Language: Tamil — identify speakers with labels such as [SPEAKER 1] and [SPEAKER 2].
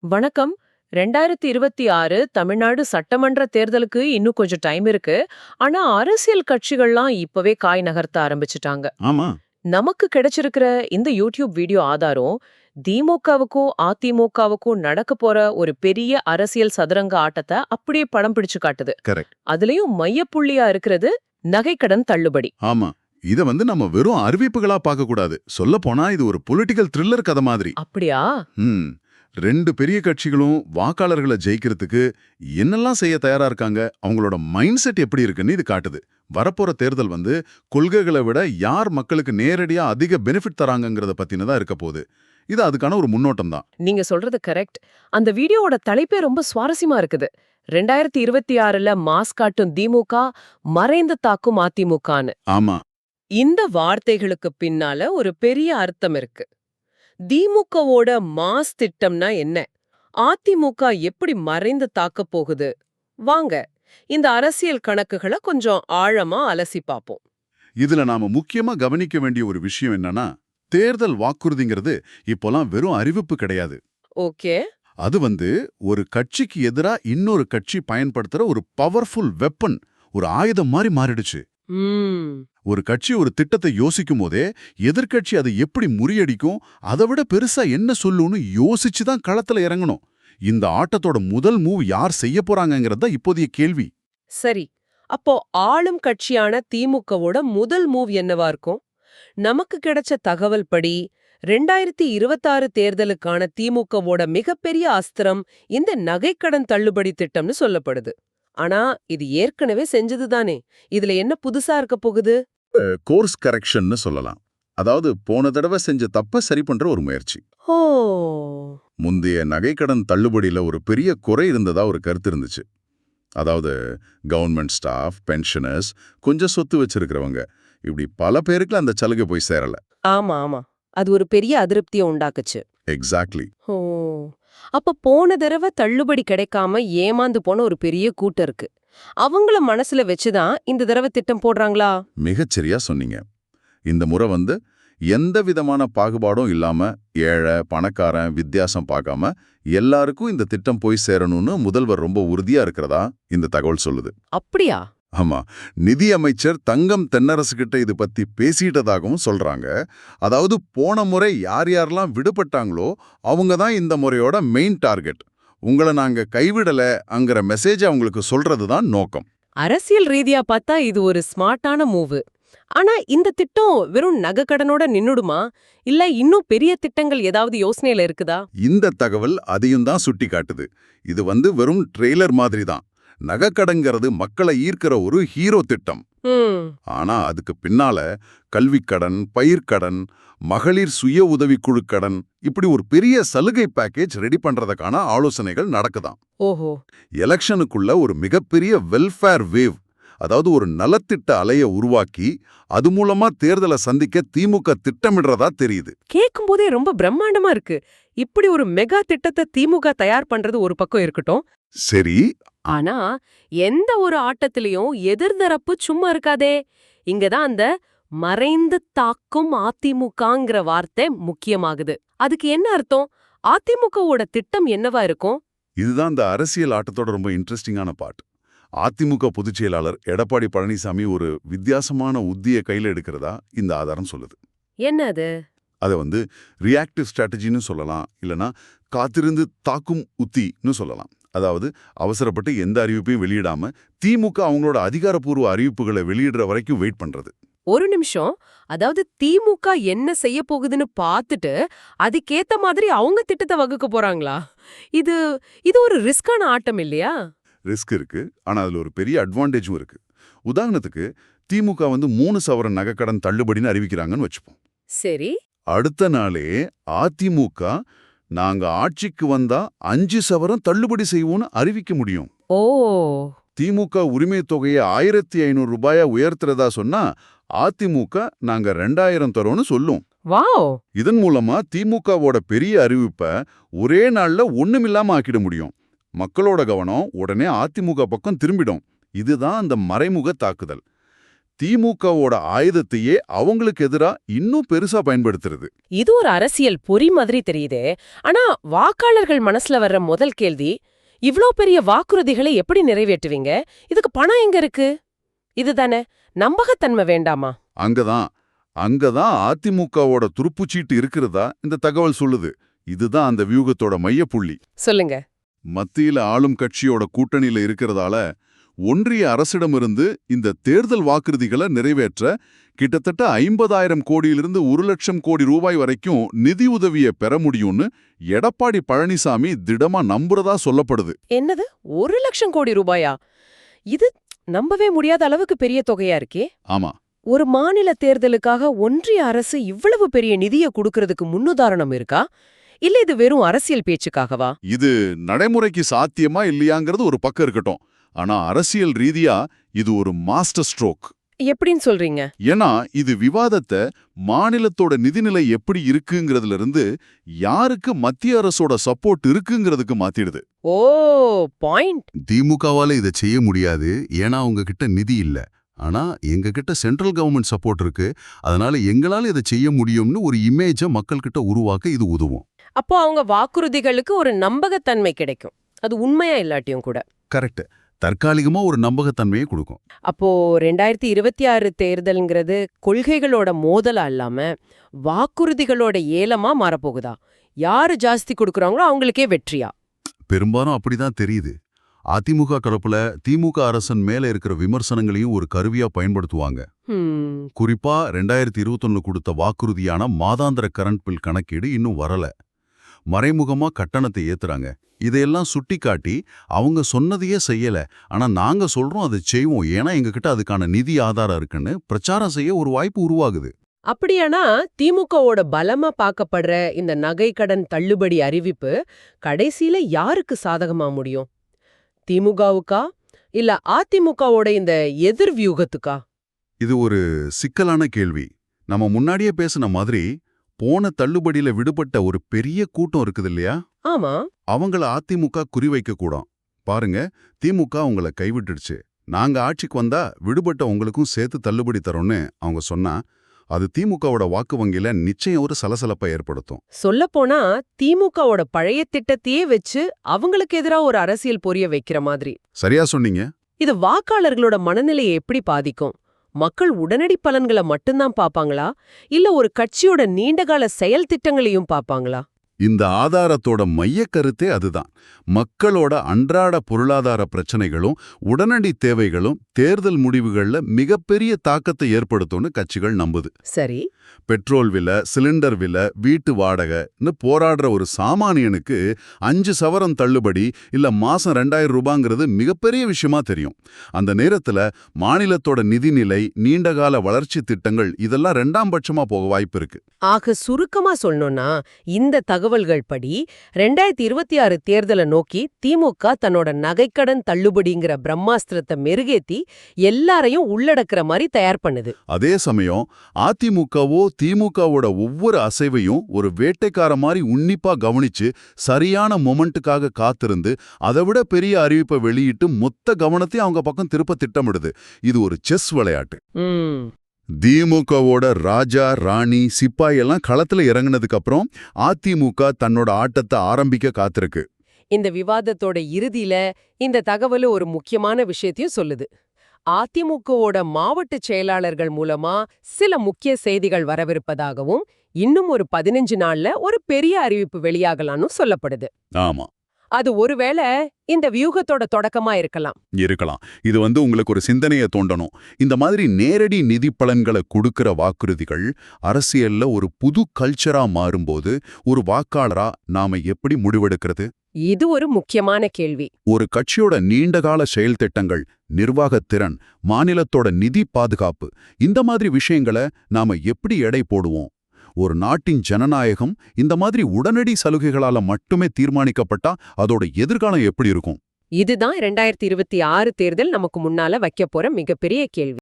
[SPEAKER 1] வணக்கம். 2026 தமிழ்நாடு சட்டமன்ற தேர்தலுக்கு இன்னும் கொஞ்சம் டைம் இருக்கு. ஆனா அரசியல் கட்சிகள்லாம் இப்பவே காய் நகர்த்த ஆரம்பிச்சுட்டாங்க.
[SPEAKER 2] ஆமா.
[SPEAKER 1] நமக்கு கிடைச்சிருக்கிற இந்த யூடியூப் வீடியோ ஆதாரம் திமுகவுக்கும் அதிமுகவுக்கும் நடக்க போற ஒரு பெரிய அரசியல் சதுரங்க ஆட்டத்தை அப்படியே படம் பிடிச்சு காட்டுது.
[SPEAKER 2] கரெக்ட்.
[SPEAKER 1] அதுலயும் மையப்புள்ளியா இருக்கிறது நகைக்கடன் தள்ளுபடி.
[SPEAKER 2] ஆமா. இத நம்ம வெறும் அறிவிப்புகளா பார்க்க கூடாது. சொல்லப் போனா இது ஒரு பொலிட்டிக்கல் த்ரில்லர் கதை மாதிரி.
[SPEAKER 1] அப்படியா?
[SPEAKER 2] ம். 2 பெரிய கட்சிகளும் வாக்காளர்களை ஜெயிக்கிறதுக்கு என்னெல்லாம் செய்ய தயாரா இருக்காங்க, அவங்களோட மைண்ட் செட் எப்படி இருக்குன்னு இது காட்டுது. வரப்போற தேர்தல் கொள்கைகளை விட யார் மக்களுக்கு நேரடியா அதிக பெனிஃபிட் தராங்கங்கறத பத்தினதா இருக்க போகுது. இது அதுக்கான ஒரு முன்னோட்டம் தான்.
[SPEAKER 1] நீங்க சொல்றது கரெக்ட். அந்த வீடியோவோட தலைப்பே ரொம்ப சுவாரஸ்யமா இருக்குது. 2026ல மாஸ் காட்டும் திமுக, மறைந்து தாக்கும் அதிமுகன்னு.
[SPEAKER 2] ஆமா.
[SPEAKER 1] இந்த வார்த்தைகளுக்கு பின்னால ஒரு பெரிய அர்த்தம் இருக்கு. திமுகவோட மாஸ் திட்டம்னா என்ன? அதிமுக எப்படி மறைந்து தாக்கப் போகுது? வாங்க, இந்த அரசியல் கணக்குகளை கொஞ்சம் ஆழமா அலசி பாப்போம்.
[SPEAKER 2] இதுல நாம முக்கியமா கவனிக்க வேண்டிய ஒரு விஷயம் என்னன்னா, தேர்தல் வாக்குறுதிங்கிறது இப்போலாம் வெறும் அறிவிப்பு கிடையாது.
[SPEAKER 1] ஓகே.
[SPEAKER 2] அது ஒரு கட்சிக்கு எதிரா இன்னொரு கட்சி பயன்படுத்துற ஒரு பவர்ஃபுல் வெப்பன், ஒரு ஆயுதம் மாதிரி மாறிடுச்சு.
[SPEAKER 1] ம்.
[SPEAKER 2] ஒரு கட்சி ஒரு திட்டத்தை யோசிக்கும் போதே எதிர்க்கட்சி அதை எப்படி முறியடிக்கும், அதை விட பெருசா என்ன சொல்லுன்னு யோசிச்சு தான் களத்துல இறங்கணும். இந்த ஆட்டத்தோட முதல் மூவ் யார் செய்ய போறாங்கங்கிறது தான் இப்போதைய கேள்வி.
[SPEAKER 1] சரி. அப்போ ஆளும் கட்சியான திமுகவோட முதல் மூவ் என்னவா இருக்கும்? நமக்கு கிடைச்ச தகவல் படி 2026 தேர்தலுக்கான திமுகவோட மிகப்பெரிய அஸ்திரம் இந்த நகைக்கடன் தள்ளுபடி திட்டம்னு சொல்லப்படுது. ஆனா இது ஏற்கனவே செஞ்சதுதானே. இதுல என்ன புதுசா இருக்க போகுது?
[SPEAKER 2] கோர்ஸ் கரெக்ஷன்னு சொல்லலாம். அதாவது போன தடவை செஞ்ச தப்ப சரி பண்ற ஒரு முயற்சி.
[SPEAKER 1] ஓ.
[SPEAKER 2] முந்தைய நகைக்கடன் தள்ளுபடியில ஒரு பெரிய குறை இருந்ததா ஒரு கருத்து இருந்துச்சு. அதாவது கவர்மெண்ட் ஸ்டாஃப், பென்ஷனர்ஸ், கொஞ்சம் சொத்து வச்சிருக்கிறவங்க, இப்படி பல பேருக்கு அந்த சலுகை போய் சேரல.
[SPEAKER 1] ஆமா ஆமா. அது ஒரு பெரிய அதிருப்தியை உண்டாக்குச்சு.
[SPEAKER 2] எக்ஸாக்ட்லி.
[SPEAKER 1] ஓ. அப்ப போன தடவை தள்ளுபடி கிடைக்காம ஏமாந்து போன ஒரு பெரிய கூட்டம் இருக்கு. அவங்கள மனசுல வச்சுதான் இந்த தடவை திட்டம் போடுறாங்களா?
[SPEAKER 2] மிகச்சரியா சொன்னீங்க. இந்த முறை எந்த விதமான பாகுபாடும் இல்லாம ஏழை பணக்காரன் வித்தியாசம் பார்க்காம எல்லாருக்கும் இந்த திட்டம் போய் சேரணும்னு முதல்வர் ரொம்ப உறுதியா இருக்கிறதா இந்த தகவல் சொல்லுது.
[SPEAKER 1] அப்படியா?
[SPEAKER 2] ஆமா. நிதி அமைச்சர் தங்கம் தென்னரசு கிட்ட இது பத்தி பேசிட்டதாகவும் சொல்றாங்க. அதாவது போன முறை யார் யாரெல்லாம் விடுபட்டாங்களோ அவங்க தான் இந்த முறையோட மெயின் டார்கெட். உங்களை நாங்க கைவிடலங்கிற மெசேஜ் அவங்களுக்கு சொல்றதுதான் நோக்கம்.
[SPEAKER 1] அரசியல் ரீதியா பார்த்தா இது ஒரு ஸ்மார்ட்டான மூவு. ஆனா இந்த திட்டம் வெறும் நகைக்கடனோட நின்னுடுமா? இல்ல இன்னும் பெரிய திட்டங்கள் ஏதாவது யோசனையில இருக்குதா?
[SPEAKER 2] இந்த தகவல் அதையும் தான் சுட்டி காட்டுது. இது வெறும் ட்ரெய்லர் மாதிரி தான். நகைக்கடன்கிறது மக்களை ஈர்க்கிற ஒரு ஹீரோ திட்டம். ஆனா அதுக்கு பின்னால கல்விக்கடன், பயிர்க்கடன், மகளிர் சுய உதவிக்குழு கடன், இப்படி ஒரு பெரிய சலுகை பேக்கேஜ் ரெடி பண்றதுக்கான ஆலோசனைகள் நடக்குதாம்.
[SPEAKER 1] ஓஹோ.
[SPEAKER 2] எலெக்ஷனுக்குள்ள ஒரு மிகப்பெரிய வெல்ஃபேர் வேவ், அதாவது ஒரு நலத்திட்ட அலைய உருவாக்கி அது மூலமா தேர்தலை சந்திக்க திமுக திட்டமிடுறதா தெரியுது.
[SPEAKER 1] கேட்கும் போதே ரொம்ப பிரம்மாண்டமா இருக்கு. இப்படி ஒரு மெகா திட்டத்தை திமுக தயார் பண்றது ஒரு பக்கம் இருக்கட்டும்.
[SPEAKER 2] சரி.
[SPEAKER 1] ஆனா எந்த ஒரு ஆட்டத்திலையும் எதிர்தரப்பு சும்மா இருக்காதே. இங்கதான் அந்த மறைந்து தாக்கும் அதிமுகங்கிற வார்த்தை முக்கியமாகுது. அதுக்கு என்ன அர்த்தம்? அதிமுகவோட திட்டம் என்னவா இருக்கும்?
[SPEAKER 2] இதுதான் இந்த அரசியல் ஆட்டத்தோட ரொம்ப இன்ட்ரெஸ்டிங்கான பார்ட். அதிமுக பொதுச் செயலாளர் எடப்பாடி பழனிசாமி ஒரு வித்தியாசமான உத்தியை கையில எடுக்கிறதா இந்த ஆதாரம் சொல்லுது.
[SPEAKER 1] என்ன அது?
[SPEAKER 2] அதை ரியாக்டிவ் ஸ்ட்ராட்டஜின்னு சொல்லலாம், இல்லனா காத்திருந்து தாக்கும் உத்தின்னு சொல்லலாம். அதாவது அவசரப்பட்டு எந்த அறிவிப்பையும் வெளியிடாம திமுக அவங்களோட அதிகாரப்பூர்வ அறிவிப்புகளை வெளியிடுற வரைக்கும் வெயிட் பண்றது.
[SPEAKER 1] ஒரு நிமிஷம். அதாவது திமுக என்ன செய்ய போகுதுன்னு பார்த்துட்டு அதுக்கேத்த மாதிரி அவங்க திட்டத்தை வகுக்க போறாங்களா? இது இது ஒரு ரிஸ்கான ஆட்டம் இல்லையா?
[SPEAKER 2] ரிஸ்க் இருக்கு, ஆனா அதுல ஒரு பெரிய அட்வான்டேஜும் இருக்கு. உதாரணத்துக்கு திமுக 3 சவரன் நகைக்கடன் தள்ளுபடின்னு அறிவிக்கிறாங்கன்னு வச்சுப்போம்.
[SPEAKER 1] சரி.
[SPEAKER 2] அடுத்த நாளே அதிமுக நாங்க ஆட்சிக்கு வந்தா 5 சவரன் தள்ளுபடி செய்வோம்னு அறிவிக்க முடியும்.
[SPEAKER 1] ஓ.
[SPEAKER 2] திமுக உரிமை தொகையை 1500 ரூபாயா உயர்த்துறதா சொன்னா அதிமுக நாங்க 2000 தரோன்னு சொல்லும்.
[SPEAKER 1] வாவ்.
[SPEAKER 2] இதன் மூலமா திமுகவோட பெரிய அறிவிப்பை ஒரே நாள்ல ஒண்ணுமில்லாம ஆக்கிட முடியும். மக்களோட கவனம் உடனே அதிமுக பக்கம் திரும்பிடும். இதுதான் அந்த மறைமுக தாக்குதல். திமுகவோட ஆயுதத்தையே அவங்களுக்கு எதிரா இன்னும் பெருசா பயன்படுத்துறது.
[SPEAKER 1] இது ஒரு அரசியல் பொறி மாதிரி தெரியுதே. ஆனா வாக்காளர்கள் மனசுல வர்ற முதல் கேள்வி, இவ்ளோ பெரிய வாக்குறுதிகளை எப்படி நிறைவேற்றுவீங்க? இதுக்கு பணம் எங்க இருக்கு? இதுதானே, நம்பகத்தன்மை வேண்டாமா?
[SPEAKER 2] அங்கதான் அதிமுகவோட துருப்புச்சீட்டு இருக்கிறதா இந்த தகவல் சொல்லுது. இதுதான் அந்த வியூகத்தோட மையப்புள்ளி.
[SPEAKER 1] சொல்லுங்க.
[SPEAKER 2] மத்தியில ஆளும் கட்சியோட கூட்டணியில இருக்கிறதால ஒன்றிய அரசிடமிருந்து இந்த தேர்தல் வாக்குறுதிகளை நிறைவேற்ற கிட்டத்தட்ட 50,000 கோடியிலிருந்து 1,00,000 கோடி ரூபாய் வரைக்கும் நிதி உதவியை பெற முடியும்னு எடப்பாடி பழனிசாமி திடமா நம்புறதா சொல்லப்படுது.
[SPEAKER 1] என்னது, 1,00,000 கோடி ரூபாயா? இது நம்பவே முடியாத அளவுக்கு பெரிய தொகையா இருக்கே.
[SPEAKER 2] ஆமா,
[SPEAKER 1] ஒரு மாநில தேர்தலுக்காக ஒன்றிய அரசு இவ்வளவு பெரிய நிதியை கொடுக்கறதுக்கு முன்னுதாரணம் இருக்கா? இல்ல இது வெறும் அரசியல் பேச்சுக்காகவா?
[SPEAKER 2] இது நடைமுறைக்கு சாத்தியமா இல்லையாங்கிறது ஒரு பக்கம் இருக்கட்டும். ஆனா அரசியல் ரீதியா இது ஒரு மாஸ்டர் ஸ்ட்ரோக்.
[SPEAKER 1] எப்படின்னு சொல்றீங்க?
[SPEAKER 2] ஏன்னா இது விவாதத்தை மாநிலத்தோட நிதிநிலை எப்படி இருக்குங்கிறதுல இருந்து யாருக்கு மத்திய அரசோட சப்போர்ட் இருக்குங்கிறதுக்கு மாத்திடுது.
[SPEAKER 1] ஓ, பாயிண்ட்.
[SPEAKER 2] திமுகவால இதை செய்ய முடியாது, ஏன்னா அவங்க கிட்ட நிதி இல்ல. ஆனா எங்க கிட்ட சென்ட்ரல் கவர்மெண்ட் சப்போர்ட் இருக்கு, அதனால எங்களால இதை செய்ய முடியும்னு ஒரு இமேஜை மக்கள் கிட்ட உருவாக்க இது உதவும்.
[SPEAKER 1] அப்போ அவங்க வாக்குறுதிகளுக்கு ஒரு நம்பகத்தன்மை கிடைக்கும், அது உண்மையா இல்லாட்டியும் கூட.
[SPEAKER 2] கரெக்ட். தற்காலிகமா ஒரு நம்பகத்தன்மையை கொடுக்கும்.
[SPEAKER 1] அப்போ 2026 தேர்தல்ங்கிறது கொள்கைகளோட மோதலா இல்லாம வாக்குறுதிகளோட ஏலமா மாறப்போகுதா? யாரு ஜாஸ்தி கொடுக்கறாங்களோ அவங்களுக்கே வெற்றியா?
[SPEAKER 2] பெரும்பாலும் அப்படிதான் தெரியுது. அதிமுக கலப்புல திமுக அரசன் மேல இருக்கிற விமர்சனங்களையும் ஒரு கருவியா பயன்படுத்துவாங்க. குறிப்பா 2021 கொடுத்த வாக்குறுதியான மாதாந்திர கரண்ட் பில் கணக்கீடு இன்னும் வரல. மறைமுகமா கட்டணத்தை ஏத்துறாங்க. இதையெல்லாம் சுட்டிக்காட்டி அவங்க சொன்னதையே செய்யல, ஆனா நாங்க சொல்றோம் அதை செய்வோம், ஏன்னா எங்ககிட்ட அதுக்கான நிதி ஆதாரம் இருக்குன்னு பிரச்சாரம் செய்ய ஒரு வாய்ப்பு உருவாகுது.
[SPEAKER 1] அப்படியானா திமுகவோட பலமா பார்க்கப்படுற இந்த நகை கடன் தள்ளுபடி அறிவிப்பு கடைசியில யாருக்கு சாதகமா முடியும்? திமுகவுக்கா இல்ல அதிமுகவோட இந்த எதிர் வியூகத்துக்கா?
[SPEAKER 2] இது ஒரு சிக்கலான கேள்வி. நம்ம முன்னாடியே பேசின மாதிரி போன தள்ளுபடியில விடுபட்ட ஒரு பெரிய கூட்டம் இருக்குது இல்லையா?
[SPEAKER 1] ஆமா.
[SPEAKER 2] அவங்கள அதிமுக குறிவைக்க கூடும். பாருங்க, திமுக உங்களை கைவிட்டுடுச்சு, நாங்க ஆட்சிக்கு வந்தா விடுபட்ட உங்களுக்கும் சேர்த்து தள்ளுபடி தரோம்னு அவங்க சொன்னா அது திமுகவோட வாக்கு வங்கியில நிச்சயம் ஒரு சலசலப்பை ஏற்படுத்தும்.
[SPEAKER 1] சொல்லப்போனா திமுகவோட பழைய திட்டத்தையே வச்சு அவங்களுக்கு எதிரா ஒரு அரசியல் பொரிய வைக்கிற மாதிரி.
[SPEAKER 2] சரியா சொன்னீங்க.
[SPEAKER 1] இது வாக்காளர்களோட மனநிலையை எப்படி பாதிக்கும்? மக்கள் உடனடி பலன்களை மட்டும்தான் பாப்பாங்களா, இல்ல ஒரு கட்சியோட நீண்டகால செயல் திட்டங்களையும் பாப்பாங்களா?
[SPEAKER 2] இந்த ஆதாரத்தோட மையக் கருத்தே அதுதான். மக்களோட அன்றாட பொருளாதார பிரச்சனைகளும் உடனடி தேவைகளும் தேர்தல் முடிவுகள்ல மிகப்பெரிய தாக்கத்தை ஏற்படுத்தும்னு கட்சிகள் நம்புது.
[SPEAKER 1] சரி.
[SPEAKER 2] பெட்ரோல் விலை, சிலிண்டர் விலை, வீட்டு வாடகைன்னு போராடுற ஒரு சாமானியனுக்கு 5 சவரம் தள்ளுபடி இல்ல மாசம் 2,000 ரூபாங்கிறது மிகப்பெரிய விஷயமா தெரியும். அந்த நேரத்துல மாநிலத்தோட நிதிநிலை, நீண்டகால வளர்ச்சி திட்டங்கள் இதெல்லாம் 2ஆம் பட்சமா போக வாய்ப்பு இருக்கு.
[SPEAKER 1] ஆக சுருக்கமா சொல்லணும்னா இந்த தகவல்கள் படி 2026 தேர்தலை நோக்கி திமுக தன்னோட நகைக்கடன் தள்ளுபடிங்கிற பிரம்மாஸ்திரத்தை மெருகேத்தி எல்லாரையும் உள்ளடக்கிற மாதிரி தயார் பண்ணுது.
[SPEAKER 2] அதே சமயம் அதிமுகவோ திமுகவோட ஒவ்வொரு அசைவையும் ஒரு வேட்டைக்கார மாதிரி உன்னிப்பா கவனிச்சு சரியான மொமெண்ட்டுக்காக காத்திருந்து அதை விட பெரிய அறிவிப்பை வெளியிட்டு மொத்த கவனத்தையும் அவங்க பக்கம் திருப்ப திட்டமிடுது. இது ஒரு செஸ் விளையாட்டு. திமுகவோட ராஜா, ராணி, சிப்பாய் எல்லாம் களத்துல இறங்குனதுக்கு அப்புறம் அதிமுக தன்னோட ஆட்டத்தை ஆரம்பிக்க காத்திருக்கு.
[SPEAKER 1] இந்த விவாதத்தோட இறுதியில இந்த தகவல் ஒரு முக்கியமான விஷயத்தையும் சொல்லுது. அதிமுகவோட மாவட்ட செயலாளர்கள் மூலமா சில முக்கிய செய்திகள் வரவிருப்பதாகவும் இன்னும் ஒரு 15 நாள்ல ஒரு பெரிய அறிவிப்பு வெளியாகலாம்னு சொல்லப்படுது.
[SPEAKER 2] ஆமா,
[SPEAKER 1] அது ஒருவேளை இந்த வியூகத்தோட தொடக்கமா இருக்கலாம்.
[SPEAKER 2] இது உங்களுக்கு ஒரு சிந்தனையை தோண்டணும். இந்த மாதிரி நேரடி நிதி பலன்களை கொடுக்கிற வாக்குறுதிகள் அரசியல்ல ஒரு புது கல்ச்சரா மாறும்போது ஒரு வாக்காளரா நாம எப்படி முடிவெடுக்கிறது?
[SPEAKER 1] இது ஒரு முக்கியமான கேள்வி.
[SPEAKER 2] ஒரு கட்சியோட நீண்டகால செயல் திட்டங்கள், நிர்வாகத்திறன், மாநிலத்தோட நிதி பாதுகாப்பு, இந்த மாதிரி விஷயங்களை நாம எப்படி எடை போடுவோம்? ஒரு நாட்டின் ஜனநாயகம் இந்த மாதிரி உடனடி சலுகைகளால மட்டுமே தீர்மானிக்கப்பட்டா அதோட எதிர்காலம் எப்படி இருக்கும்?
[SPEAKER 1] இதுதான் 2026 தேர்தல் நமக்கு முன்னால வைக்க போற மிகப்பெரிய கேள்வி.